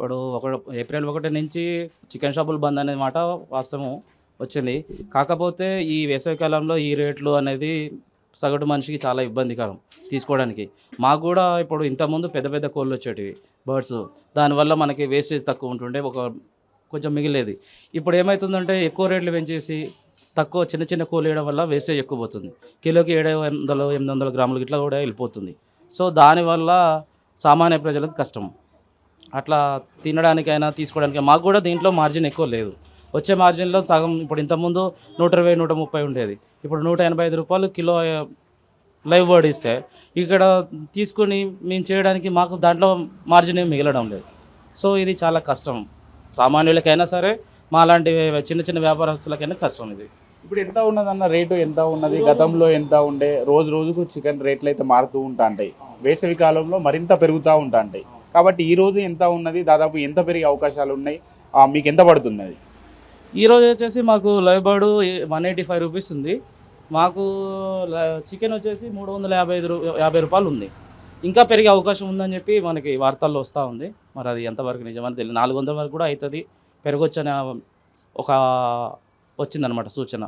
ఇప్పుడు ఏప్రిల్ 1 నుంచి చికెన్ షాపులు బంద్ అనే మాట వాస్తవం వచ్చింది. కాకపోతే ఈ వేసవి కాలంలో ఈ రేట్లు అనేది సగటు మనిషికి చాలా ఇబ్బందికరం తీసుకోవడానికి. మాకు గూడా ఇప్పుడు ఇంతకుముందు పెద్ద పెద్ద కోళ్ళొచ్చేటివి బర్డ్స్. దానివల్ల మనకి వేస్టేజ్ తక్కువ ఉంటుండే కొంచెం మిగిలేది. ఇప్పుడు ఏమైతుందంటే ఎక్కువ రేట్లు పెంచేసి తక్కువ చిన్న చిన్న కోళ్ళేయడం వల్ల వేస్టేజ్ ఎక్కువ పోతుంది. కిలోకి 700, 800 గ్రాములు ఇట్లా కూడా వెళ్ళిపోతుంది. సో, దానివల్ల సామాన్య ప్రజలకు కష్టం. అట్లా తినడానికైనా, తీసుకోవడానికైనా మాకు కూడా దీంట్లో మార్జిన్ ఎక్కువ లేదు. వచ్చే మార్జిన్‌లో సగం ఇప్పుడు ఇంతకుముందు 120, 130 ఉండేది. ఇప్పుడు రూ. 185 కిలో లైవ్ బర్డ్ ఇస్తే, ఇక్కడ తీసుకొని మేము చేయడానికి మాకు దాంట్లో మార్జిన్ ఏమి మిగలడం లేదు. సో, ఇది చాలా కష్టం. సామాన్యులకైనా సరే, మాలాంటి చిన్న చిన్న వ్యాపారస్తులకైనా కష్టం ఇది. ఇప్పుడు ఎంత ఉన్నదన్న రేటు ఎంత ఉన్నది? గతంలో ఎంత ఉండే? రోజు రోజుకు చికెన్ రేట్లు అయితే మారుతూ ఉంటాయి. వేసవి కాలంలో మరింత పెరుగుతూ ఉంటాయి. కాబట్టి ఈ రోజు ఎంత ఉన్నది? దాదాపు ఎంత పెరిగే అవకాశాలు ఉన్నాయి? మీకు ఎంత పడుతుంది అది? ఈరోజు వచ్చేసి మాకు లైవ్ బర్డ్ రూ. 185 ఉంది. మాకు చికెన్ వచ్చేసి రూ. 350 ఉంది. ఇంకా పెరిగే అవకాశం ఉందని చెప్పి మనకి వార్తల్లో వస్తూ ఉంది. మరి అది ఎంతవరకు నిజమని తెలియదు. 400 వరకు కూడా అవుతుంది, పెరగొచ్చనే ఒక వచ్చిందనమాట సూచన.